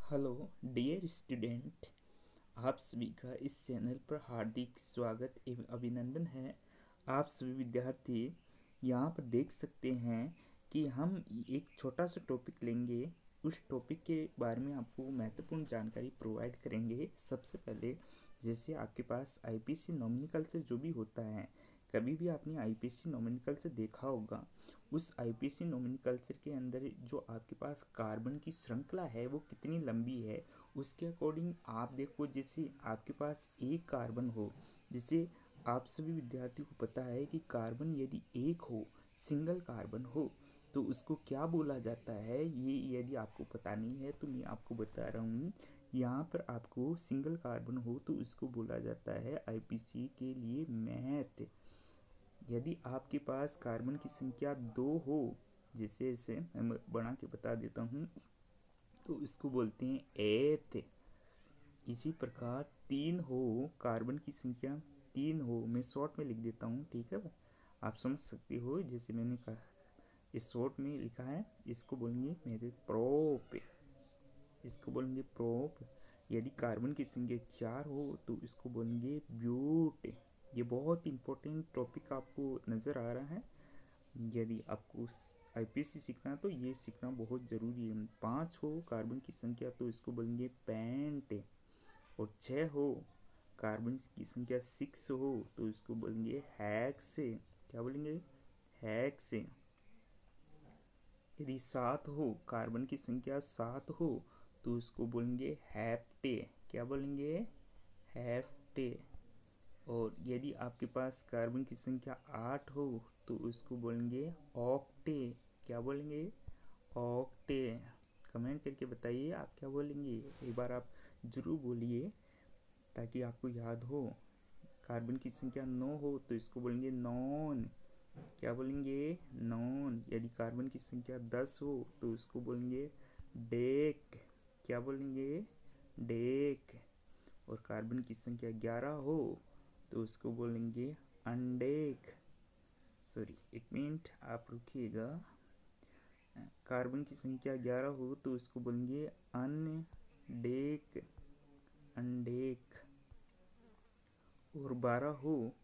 Hello dear student, आप सभी का इस चैनल पर हार्दिक स्वागत एवं अभिनंदन है। आप सभी विद्यार्थी यहाँ पर देख सकते हैं कि हम एक छोटा सा टॉपिक लेंगे। उस टॉपिक के बारे में आपको महत्वपूर्ण जानकारी प्रोवाइड करेंगे। सबसे पहले, जैसे आपके पास आईपीसी नॉमिनल जो भी होता है, कभी भी आपने आईपीसी नॉमिनल देखा होगा। उस आईपीसी नॉमिनल के अंदर जो आपके पास कार्बन की श्रृंखला है वो कितनी लंबी है, उसके अकॉर्डिंग आप देखो। जैसे आपके पास एक कार्बन हो, जिसे आप सभी विद्यार्थियों को पता है कि कार्बन यदि एक हो, सिंगल कार्बन हो, तो उसको क्या बोला जाता है। ये यदि आपको पता नहीं है तो मैं आपको बता रहा हूँ। यहाँ पर आपको सिंगल कार्बन हो तो उसको बोला जाता है आईपीसी के लिए मैथ। यदि आपके पास कार्बन की संख्या 2 हो, जैसे इसे मैं बना के बता देता हूँ, तो इसको बोलते हैं एथ। इसी प्रकार 3 हो, कार्बन की संख्या 3 हो, मैं शॉर्ट में लिख देता हूँ, ठीक है, आप समझ सकते हो। जैसे मैंने कहा, इस शॉर्ट में लिखा है, इसको बोलेंगे मेरे प्रोप, इसको बोलेंगे प्रोप। यदि कार्बन की संख्या 4 हो तो इसको बोलेंगे ब्यूट। ये बहुत इंपॉर्टेंट टॉपिक आपको नज़र आ रहा है। यदि आपको आईपीसी सीखना है तो ये सीखना बहुत ज़रूरी है। 5 हो कार्बन की संख्या तो इसको बोलेंगे पेंट। और 6 हो कार्बन की संख्या 6 हो तो इसको बोलेंगे हैक्स। क्या बोलेंगे? हैक्स। यदि 7 हो, कार्बन की संख्या 7 हो तो उसको बोलेंगे हैप्टे। क्या बोलेंगे? हैप्टे। और यदि आपके पास कार्बन की संख्या 8 हो तो उसको बोलेंगे ऑक्टे। क्या बोलेंगे? ऑक्टे। कमेंट करके बताइए आप क्या बोलेंगे। एक बार आप जरूर बोलिए ताकि आपको याद हो। कार्बन की संख्या 9 हो तो इसको बोलेंगे नॉन। क्या बोलेंगे? नॉन। यदि कार्बन की संख्या 10 हो तो उसको बोलेंगे डेक। क्या बोलेंगे? डेक। और कार्बन की संख्या 11 हो तो उसको बोलेंगे अनडेक। सॉरी, एक मिनट आप रुकिएगा। कार्बन की संख्या 11 हो तो उसको बोलेंगे अनडेक। अनडेक। और 12 हो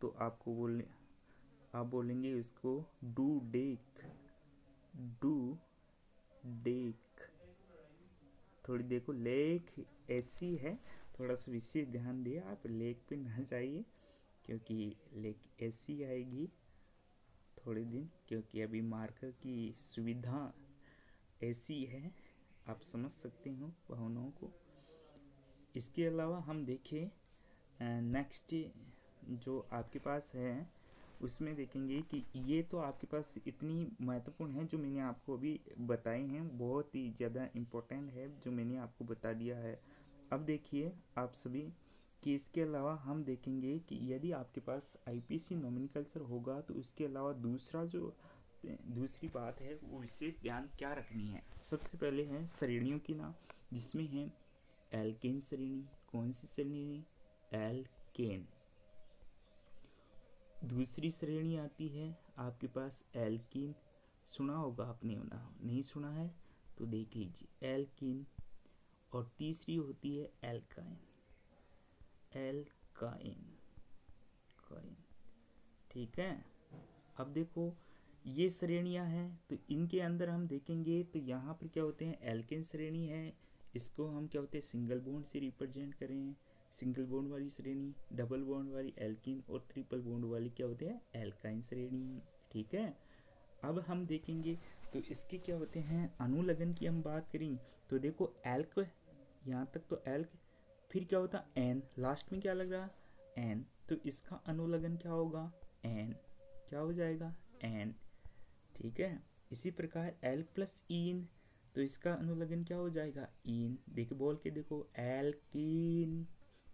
तो आप बोलेंगे इसको डू डेक। Do deck. थोड़ी देखो, लेक ऐसी है, थोड़ा सा विशेष ध्यान दिए आप, लेक पे ना जाइए क्योंकि लेक ऐसी आएगी थोड़े दिन, क्योंकि अभी मार्कर की सुविधा ऐसी है, आप समझ सकते हो भावनाओं को। इसके अलावा हम देखें नेक्स्ट जो आपके पास है, उसमें देखेंगे कि ये तो आपके पास इतनी महत्वपूर्ण है जो मैंने आपको अभी बताए हैं, बहुत ही ज़्यादा इम्पोर्टेंट है जो मैंने आपको बता दिया है। अब देखिए आप सभी कि इसके अलावा हम देखेंगे कि यदि आपके पास आईपीसी नॉमिनल होगा तो उसके अलावा दूसरी बात है वो विशेष ध्यान क्या रखनी है। सबसे पहले है श्रेणियों की नाम, जिसमें है एल्केन श्रेणी। कौन सी श्रेणी? एल्केन। दूसरी श्रेणी आती है आपके पास एल्कीन। सुना होगा आपने, नहीं सुना है तो देख लीजिए, एल्कीन। और तीसरी होती है एल्काइन। एल्काइन। काइन। ठीक है। अब देखो ये श्रेणियां हैं तो इनके अंदर हम देखेंगे तो यहाँ पर क्या होते हैं, एल्केन श्रेणी है, इसको हम क्या होते हैं सिंगल बॉन्ड से रिप्रेजेंट करें। सिंगल बॉन्ड वाली श्रेणी, डबल बॉन्ड वाली एल्कीन, और ट्रिपल बॉन्ड वाली क्या होते हैं, एल्काइन श्रेणी। ठीक है। अब हम देखेंगे तो इसके क्या होते हैं अनुलग्न की हम बात करें तो देखो एल्क, यहाँ तक तो एल्क, फिर क्या होता है एन, लास्ट में क्या लग रहा है एन, तो इसका अनुलग्न क्या होगा एन। क्या हो जाएगा एन। ठीक है। इसी प्रकार एल्क प्लस इन, तो इसका अनुलग्न क्या हो जाएगा इन। देखो बोल के देखो एल्कीन,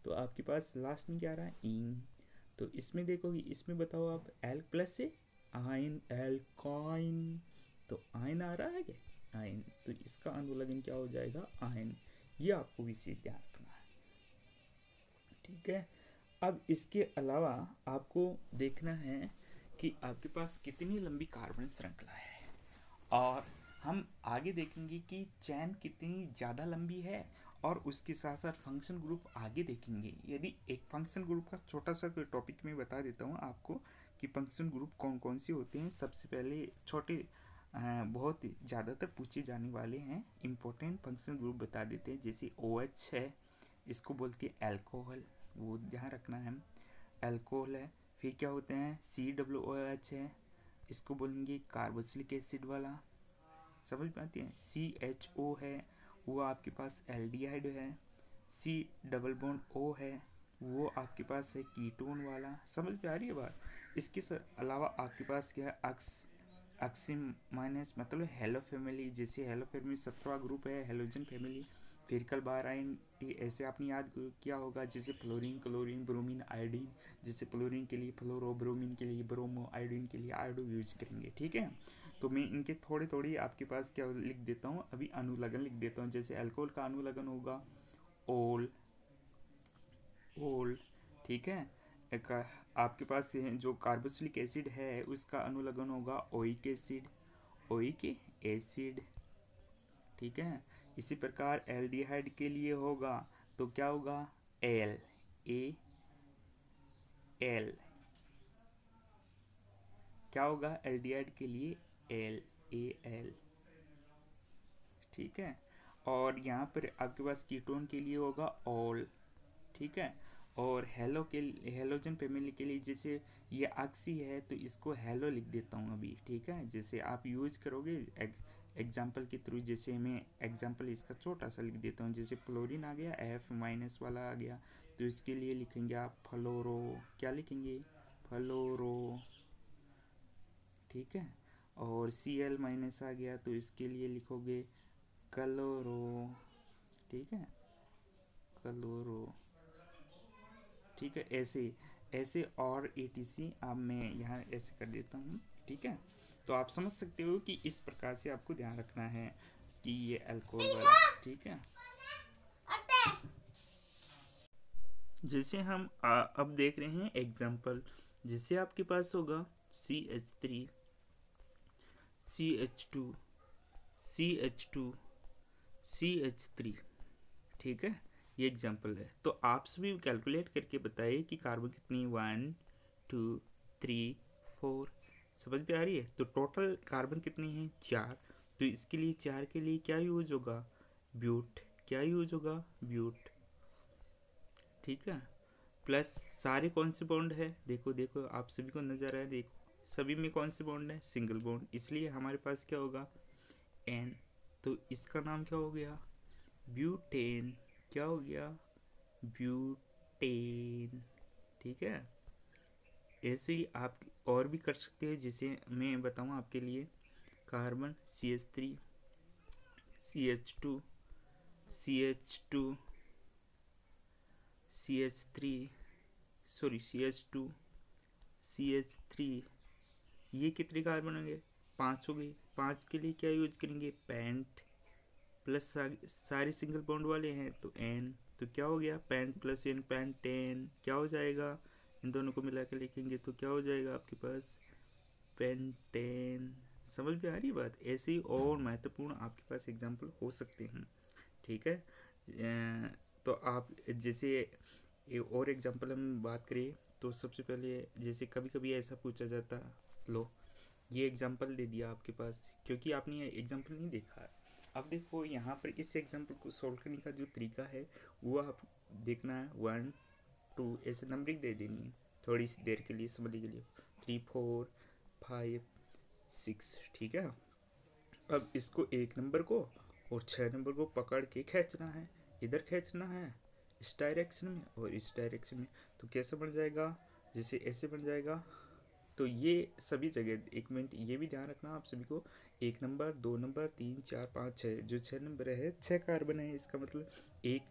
तो आपके पास लास्ट में क्या आ रहा है इन। तो इसमें देखो, इसमें बताओ आप एल्क प्लस से आइन, एल्काइन, तो आइन आ रहा है क्या आइन, तो इसका अनुलग्न क्या हो जाएगा आइन। ये आपको विशेष ध्यान रखना है। ठीक है। अब इसके अलावा आपको देखना है कि आपके पास कितनी लंबी कार्बन श्रृंखला है, और हम आगे देखेंगे कि चैन कितनी ज़्यादा लंबी है और उसके साथ साथ फंक्शन ग्रुप आगे देखेंगे। यदि एक फंक्शन ग्रुप का छोटा सा कोई टॉपिक में बता देता हूँ आपको कि फंक्शन ग्रुप कौन कौन से होते हैं। सबसे पहले छोटे बहुत ज़्यादातर पूछे जाने वाले हैं इम्पोर्टेंट फंक्शन ग्रुप बता देते हैं। जैसे OH है, इसको बोलते हैं अल्कोहल, वो ध्यान रखना है, अल्कोहल है। फिर क्या होते हैं COOH है, इसको बोलेंगे कार्बोक्सिलिक एसिड वाला, समझ पाते हैं। CHO है, वो आपके पास एल्डिहाइड है। C+O है, वो आपके पास है कीटोन वाला, समझ पे आ रही है बात। इसके अलावा आपके पास क्या है ऑक्सीम माइनस मतलब हेलो फैमिली, जैसे हेलो फैमिली 17वां ग्रुप है हेलोजन फैमिली। फिर कल बार आयन ऐसे आपने याद किया होगा, जैसे फ्लोरीन, क्लोरीन, ब्रोमीन, आयोडीन। जैसे फ्लोरीन के लिए फ्लोरो, ब्रोमीन के लिए ब्रोमो, आयोडीन के लिए आयोडो यूज करेंगे, ठीक है। तो मैं इनके थोड़े थोड़ी आपके पास क्या लिख देता हूँ, अभी अनुलग्न लिख देता हूँ। जैसे अल्कोहल का अनुलग्न होगा ओल, ओल, ठीक है। एक आपके पास जो कार्बोक्सिलिक एसिड है उसका अनुलग्न होगा ओइक एसिड, ओइक एसिड, ठीक है। इसी प्रकार एल्डिहाइड के लिए होगा तो क्या होगा एल, एल, क्या होगा एल्डिहाइड के लिए एल, ठीक है। और यहाँ पर आपके पास कीटोन के लिए होगा ऑल, ठीक है। और हेलोजन फैमिली के लिए जैसे ये ऑक्सी है तो इसको हेलो लिख देता हूँ अभी, ठीक है। जैसे आप यूज करोगे एग्जाम्पल के थ्रू, जैसे मैं एग्जाम्पल इसका छोटा सा लिख देता हूँ। जैसे फ्लोरीन आ गया, F- वाला आ गया, तो इसके लिए लिखेंगे आप फ्लोरो, क्या लिखेंगे फ्लोरो, ठीक है। और Cl- आ गया तो इसके लिए लिखोगे क्लोरो, ठीक है, क्लोरो, ठीक है। ऐसे ऐसे और ATC अब मैं यहाँ ऐसे कर देता हूँ, ठीक है। तो आप समझ सकते हो कि इस प्रकार से आपको ध्यान रखना है कि ये अल्कोहल वाला, ठीक है। जैसे हम अब देख रहे हैं एग्जाम्पल, जिससे आपके पास होगा CH3, CH2, CH2, CH3, ठीक है। ये एग्जाम्पल है। तो आप सभी कैलकुलेट करके बताइए कि कार्बन कितनी 1 2 3 4, समझ में आ रही है। तो टोटल कार्बन कितनी है 4, तो इसके लिए 4 के लिए क्या यूज होगा ब्यूट, क्या यूज होगा ब्यूट, ठीक है। प्लस सारे कौन से बॉन्ड है, देखो देखो आप सभी को नजर आया, देखो सभी में कौन से बॉन्ड है सिंगल बॉन्ड, इसलिए हमारे पास क्या होगा N, तो इसका नाम क्या हो गया ब्यूटेन, क्या हो गया ब्यूटेन, ठीक है। ऐसे ही आप और भी कर सकते हैं, जैसे मैं बताऊँ आपके लिए carbon CH3, CH2, CH2, CH3, sorry CH2, CH3, ये कितने कार्बन होंगे 5 हो गए। 5 के लिए क्या यूज करेंगे पेंट, प्लस सारे सिंगल बॉन्ड वाले हैं तो N, तो क्या हो गया पेंट प्लस N पेंटेन, क्या हो जाएगा इन दोनों को मिला के लिखेंगे तो क्या हो जाएगा आपके पास पेंटेन, समझ में आ रही बात। ऐसे ही और महत्वपूर्ण आपके पास एग्जाम्पल हो सकते हैं, ठीक है। तो आप जैसे और एग्जाम्पल हम बात करें तो सबसे पहले जैसे कभी कभी ऐसा पूछा जाता, लो ये एग्जाम्पल दे दिया आपके पास, क्योंकि आपने ये एग्जाम्पल नहीं देखा है। अब देखो यहाँ पर इस एग्जाम्पल को सॉल्व करने का जो तरीका है वो आप देखना है 1 2 ऐसे नंबरिंग दे देनी है थोड़ी सी देर के लिए समझने के लिए 3 4 5 6, ठीक है। अब इसको 1 नंबर को और 6 नंबर को पकड़ के खींचना है, इधर खींचना है इस डायरेक्शन में और इस डायरेक्शन में, तो कैसे बन जाएगा जैसे ऐसे बन जाएगा। तो ये सभी जगह 1 मिनट ये भी ध्यान रखना आप सभी को, 1 नंबर 2 नंबर 3 4 5 6, जो 6 नंबर है 6 कार्बन है, इसका मतलब एक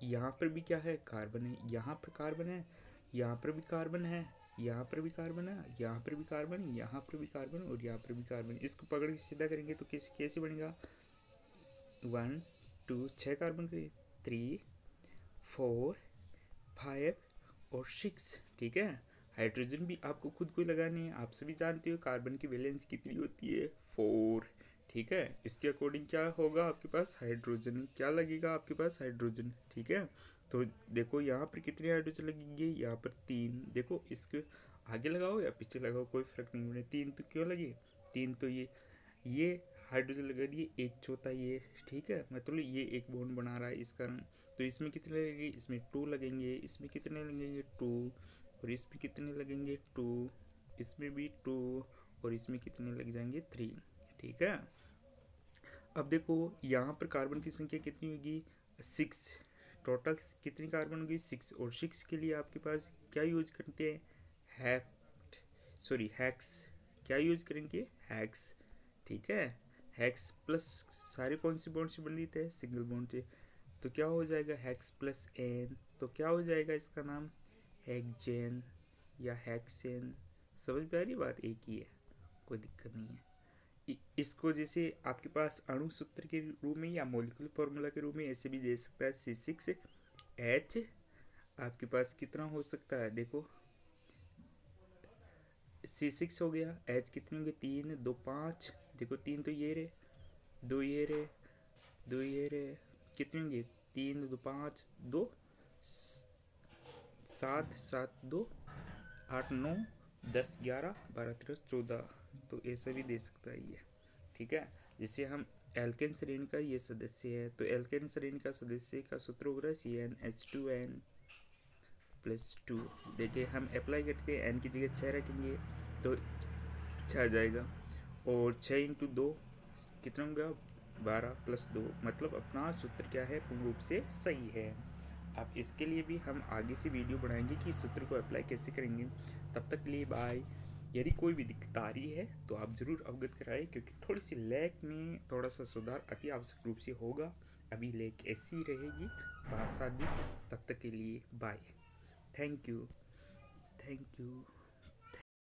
यहाँ पर भी क्या है कार्बन है, यहाँ पर कार्बन है, यहाँ पर भी कार्बन है, यहाँ पर भी कार्बन है, यहाँ पर भी कार्बन है, यहाँ पर भी कार्बन और यहाँ पर भी कार्बन। इसको पकड़ के सीधा करेंगे तो कैसे कैसे बनेगा 1 2 6 कार्बन के 3 4 5 और 6, ठीक है। हाइड्रोजन भी आपको खुद को लगाने हैं, आप सभी जानते हो कार्बन की वैलेंस कितनी होती है 4, ठीक है। इसके अकॉर्डिंग क्या होगा आपके पास, हाइड्रोजन क्या लगेगा आपके पास, हाइड्रोजन। ठीक है, तो देखो यहाँ पर कितने हाइड्रोजन लगेंगे, यहाँ पर 3। देखो इसके आगे लगाओ या पीछे लगाओ कोई फर्क नहीं पड़े, 3 तो क्यों लगे, 3 तो ये हाइड्रोजन लगा दिए, एक चौथा ये। ठीक है, मतलब ये एक बॉन्ड बना रहा है इस कारण। तो इसमें कितने लगेंगे, इसमें 2 लगेंगे, इसमें कितने लगेंगे 2, और इसमें कितने लगेंगे 2, इसमें भी 2, और इसमें कितने लग जाएंगे 3। ठीक है, अब देखो यहाँ पर कार्बन की संख्या कितनी होगी, 6। टोटल कितनी कार्बन होगी, 6, और 6 के लिए आपके पास क्या यूज करते हैं, हैक्स। क्या यूज करेंगे, हैक्स। ठीक है, हैक्स प्लस सारे कौन सी बॉन्ड से बंधित है, सिंगल बॉन्ड से। तो क्या हो जाएगा, हैक्स प्लस एन, तो क्या हो जाएगा इसका नाम, हेक्सेन या हेक्सेन। समझ में आ रही बात, एक ही है, कोई दिक्कत नहीं है। इसको जैसे आपके पास अणु सूत्र के रूप में या मॉलिक्यूलर फॉर्मूला के रूप में ऐसे भी दे सकता है, C6H। आपके पास कितना हो सकता है, देखो C6 हो गया, H कितने होंगे, 3 2 5। देखो 3 तो ये रहे, 2 ये रहे, 2 ये रहे, कितने होंगे, 3 2 5 2 7 7 2 8 9 10 11 12 13 14। तो ऐसा भी दे सकता है ये। ठीक है, जैसे हम एल्केन श्रेणी का ये सदस्य है, तो एल्केन श्रेणी का सदस्य का सूत्र हो रहा है CnH2n+2। देखिए हम अप्लाई करके n की जगह 6 रखेंगे तो 6 आ जाएगा, और 6 × 2 कितना होगा, 12 + 2, मतलब अपना सूत्र क्या है, पूर्ण रूप से सही है। अब इसके लिए भी हम आगे से वीडियो बनाएंगे कि इस सूत्र को अप्लाई कैसे करेंगे। तब तक के लिए बाय। यदि कोई भी दिक्कत आ रही है तो आप ज़रूर अवगत कराएं, क्योंकि थोड़ी सी लैक में थोड़ा सा सुधार अति आवश्यक रूप से होगा। अभी लैक ऐसी ही रहेगी 5 साल भी। तब तक के लिए बाय। Thank you.